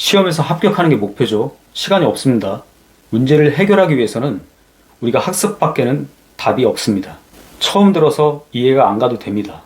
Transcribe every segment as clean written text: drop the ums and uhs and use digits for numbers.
시험에서 합격하는 게 목표죠. 시간이 없습니다. 문제를 해결하기 위해서는 우리가 학습밖에는 답이 없습니다. 처음 들어서 이해가 안 가도 됩니다.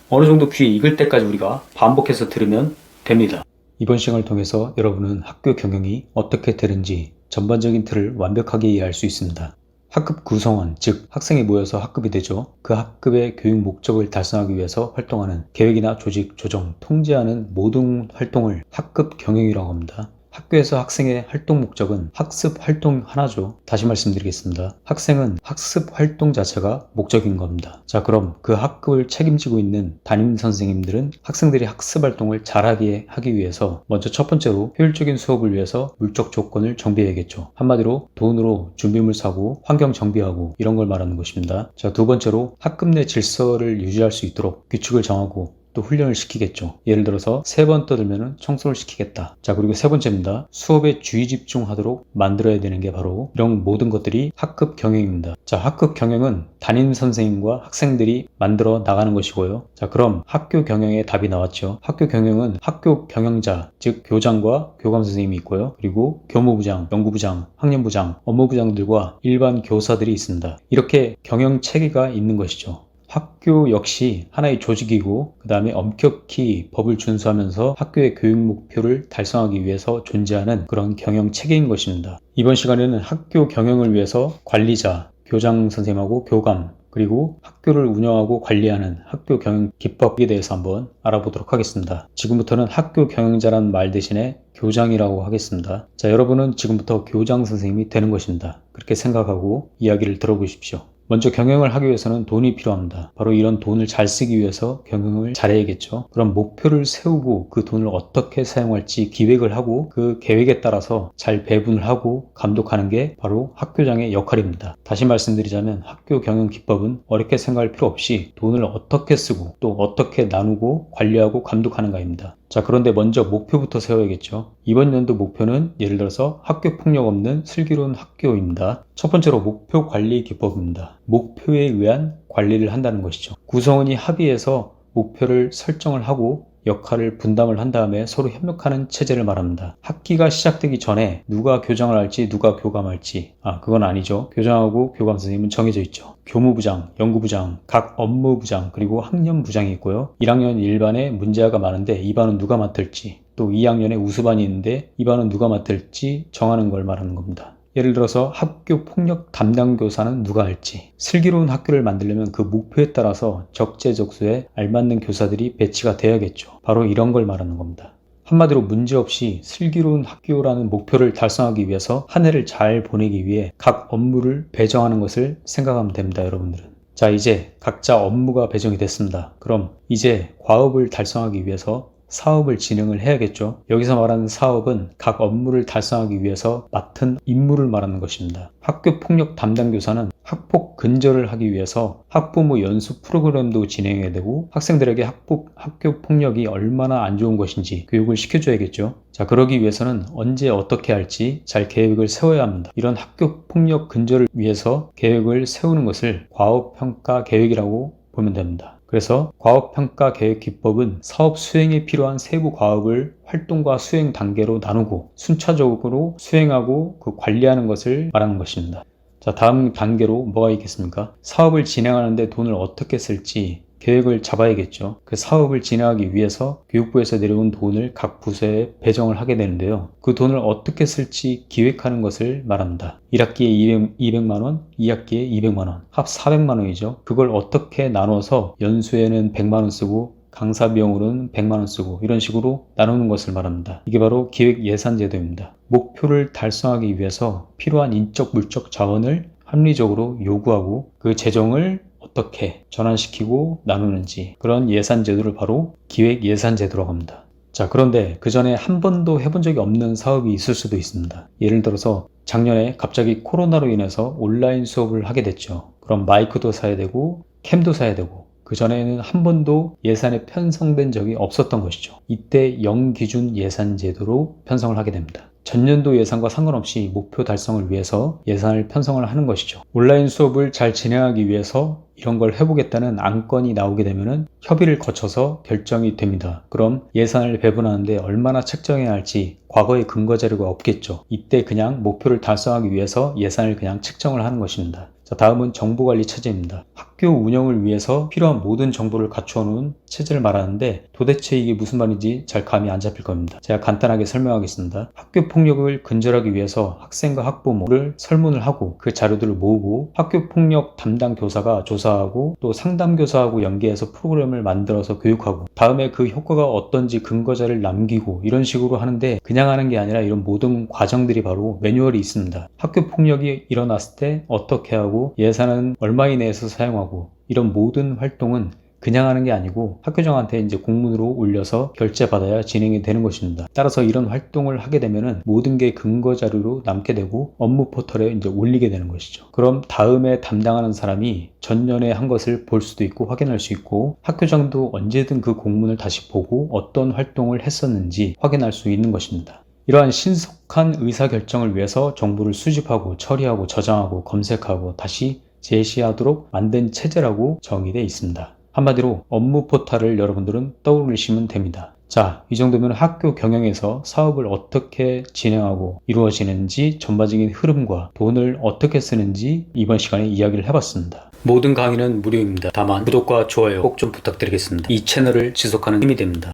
어느 정도 귀에 익을 때까지 우리가 반복해서 들으면 됩니다. 이번 시간을 통해서 여러분은 학교 경영이 어떻게 되는지 전반적인 틀을 완벽하게 이해할 수 있습니다. 학급 구성원, 즉 학생이 모여서 학급이 되죠. 그 학급의 교육 목적을 달성하기 위해서 활동하는 계획이나 조직, 조정, 통제하는 모든 활동을 학급 경영이라고 합니다. 학교에서 학생의 활동 목적은 학습 활동 하나죠. 다시 말씀드리겠습니다. 학생은 학습 활동 자체가 목적인 겁니다. 자, 그럼 그 학급을 책임지고 있는 담임 선생님들은 학생들이 학습 활동을 잘하게 하기 위해서 먼저 첫 번째로 효율적인 수업을 위해서 물적 조건을 정비해야겠죠. 한마디로 돈으로 준비물 사고 환경 정비하고 이런 걸 말하는 것입니다. 자, 두 번째로 학급 내 질서를 유지할 수 있도록 규칙을 정하고 또 훈련을 시키겠죠. 예를 들어서 3번 떠들면 청소를 시키겠다. 자, 그리고 세 번째입니다. 수업에 주의 집중하도록 만들어야 되는 게 바로 이런 모든 것들이 학급 경영입니다. 자, 학급 경영은 담임 선생님과 학생들이 만들어 나가는 것이고요. 자, 그럼 학교 경영의 답이 나왔죠. 학교 경영은 학교 경영자, 즉 교장과 교감 선생님이 있고요. 그리고 교무부장, 연구부장, 학년부장, 업무부장들과 일반 교사들이 있습니다. 이렇게 경영 체계가 있는 것이죠. 학교 역시 하나의 조직이고 그 다음에 엄격히 법을 준수하면서 학교의 교육 목표를 달성하기 위해서 존재하는 그런 경영 체계인 것입니다. 이번 시간에는 학교 경영을 위해서 관리자, 교장 선생님하고 교감, 그리고 학교를 운영하고 관리하는 학교 경영 기법에 대해서 한번 알아보도록 하겠습니다. 지금부터는 학교 경영자란 말 대신에 교장이라고 하겠습니다. 자, 여러분은 지금부터 교장 선생님이 되는 것입니다. 그렇게 생각하고 이야기를 들어보십시오. 먼저 경영을 하기 위해서는 돈이 필요합니다. 바로 이런 돈을 잘 쓰기 위해서 경영을 잘해야겠죠. 그럼 목표를 세우고 그 돈을 어떻게 사용할지 기획을 하고 그 계획에 따라서 잘 배분을 하고 감독하는 게 바로 학교장의 역할입니다. 다시 말씀드리자면 학교 경영 기법은 어렵게 생각할 필요 없이 돈을 어떻게 쓰고 또 어떻게 나누고 관리하고 감독하는가입니다. 자, 그런데 먼저 목표부터 세워야겠죠. 이번 연도 목표는 예를 들어서 학교 폭력 없는 슬기로운 학교입니다. 첫 번째로 목표 관리 기법입니다. 목표에 의한 관리를 한다는 것이죠. 구성원이 합의해서 목표를 설정을 하고 역할을 분담을 한 다음에 서로 협력하는 체제를 말합니다. 학기가 시작되기 전에 누가 교장을 할지 누가 교감할지 그건 아니죠. 교장하고 교감 선생님은 정해져 있죠. 교무부장, 연구부장, 각 업무부장 그리고 학년부장이 있고요. 1학년 1반에 문제아가 많은데 이 반은 누가 맡을지 또 2학년에 우수반이 있는데 이 반은 누가 맡을지 정하는 걸 말하는 겁니다. 예를 들어서 학교 폭력 담당 교사는 누가 할지, 슬기로운 학교를 만들려면 그 목표에 따라서 적재적소에 알맞는 교사들이 배치가 돼야겠죠. 바로 이런 걸 말하는 겁니다. 한마디로 문제없이 슬기로운 학교라는 목표를 달성하기 위해서 한 해를 잘 보내기 위해 각 업무를 배정하는 것을 생각하면 됩니다, 여러분들은. 자, 이제 각자 업무가 배정이 됐습니다. 그럼 이제 과업을 달성하기 위해서 사업을 진행을 해야겠죠. 여기서 말하는 사업은 각 업무를 달성하기 위해서 맡은 임무를 말하는 것입니다. 학교 폭력 담당 교사는 학폭 근절을 하기 위해서 학부모 연수 프로그램도 진행해야 되고 학생들에게 학교 폭력이 얼마나 안 좋은 것인지 교육을 시켜줘야겠죠. 자, 그러기 위해서는 언제 어떻게 할지 잘 계획을 세워야 합니다. 이런 학교 폭력 근절을 위해서 계획을 세우는 것을 과업평가 계획이라고 보면 됩니다. 그래서 과업평가 계획 기법은 사업 수행에 필요한 세부 과업을 활동과 수행 단계로 나누고 순차적으로 수행하고 관리하는 것을 말하는 것입니다. 자, 다음 단계로 뭐가 있겠습니까? 사업을 진행하는데 돈을 어떻게 쓸지 계획을 잡아야겠죠. 그 사업을 진행하기 위해서 교육부에서 내려온 돈을 각 부서에 배정을 하게 되는데요. 그 돈을 어떻게 쓸지 기획하는 것을 말합니다. 1학기에 200만원, 2학기에 200만원, 합 400만원이죠. 그걸 어떻게 나눠서 연수에는 100만원 쓰고 강사 비용으로는 100만원 쓰고 이런 식으로 나누는 것을 말합니다. 이게 바로 기획 예산 제도입니다. 목표를 달성하기 위해서 필요한 인적 물적 자원을 합리적으로 요구하고 그 재정을 어떻게 전환시키고 나누는지 그런 예산 제도를 바로 기획 예산 제도라고 합니다. 자, 그런데 그 전에 한 번도 해본 적이 없는 사업이 있을 수도 있습니다. 예를 들어서 작년에 갑자기 코로나로 인해서 온라인 수업을 하게 됐죠. 그럼 마이크도 사야 되고 캠도 사야 되고 그전에는 한 번도 예산에 편성된 적이 없었던 것이죠. 이때 0기준 예산 제도로 편성을 하게 됩니다. 전년도 예산과 상관없이 목표 달성을 위해서 예산을 편성을 하는 것이죠. 온라인 수업을 잘 진행하기 위해서 이런 걸 해보겠다는 안건이 나오게 되면은 협의를 거쳐서 결정이 됩니다. 그럼 예산을 배분하는데 얼마나 책정해야 할지 과거의 근거 자료가 없겠죠. 이때 그냥 목표를 달성하기 위해서 예산을 그냥 책정을 하는 것입니다. 자, 다음은 정보관리 체제입니다. 학교 운영을 위해서 필요한 모든 정보를 갖추어 놓은 체제를 말하는데 도대체 이게 무슨 말인지 잘 감이 안 잡힐 겁니다. 제가 간단하게 설명하겠습니다. 학교 폭력을 근절하기 위해서 학생과 학부모를 설문을 하고 그 자료들을 모으고 학교 폭력 담당 교사가 조사하고 또 상담 교사하고 연계해서 프로그램을 만들어서 교육하고 다음에 그 효과가 어떤지 근거자를 남기고 이런 식으로 하는데 그냥 하는 게 아니라 이런 모든 과정들이 바로 매뉴얼이 있습니다. 학교 폭력이 일어났을 때 어떻게 하고 예산은 얼마 이내에서 사용하고 이런 모든 활동은 그냥 하는 게 아니고 학교장한테 이제 공문으로 올려서 결제받아야 진행이 되는 것입니다. 따라서 이런 활동을 하게 되면은 모든 게 근거 자료로 남게 되고 업무 포털에 이제 올리게 되는 것이죠. 그럼 다음에 담당하는 사람이 전년에 한 것을 볼 수도 있고 확인할 수 있고 학교장도 언제든 그 공문을 다시 보고 어떤 활동을 했었는지 확인할 수 있는 것입니다. 이러한 신속한 의사결정을 위해서 정보를 수집하고 처리하고 저장하고 검색하고 다시 제시하도록 만든 체제라고 정의되어 있습니다. 한마디로 업무 포탈을 여러분들은 떠올리시면 됩니다. 자, 이 정도면 학교 경영에서 사업을 어떻게 진행하고 이루어지는지 전반적인 흐름과 돈을 어떻게 쓰는지 이번 시간에 이야기를 해봤습니다. 모든 강의는 무료입니다. 다만 구독과 좋아요 꼭 좀 부탁드리겠습니다. 이 채널을 지속하는 힘이 됩니다.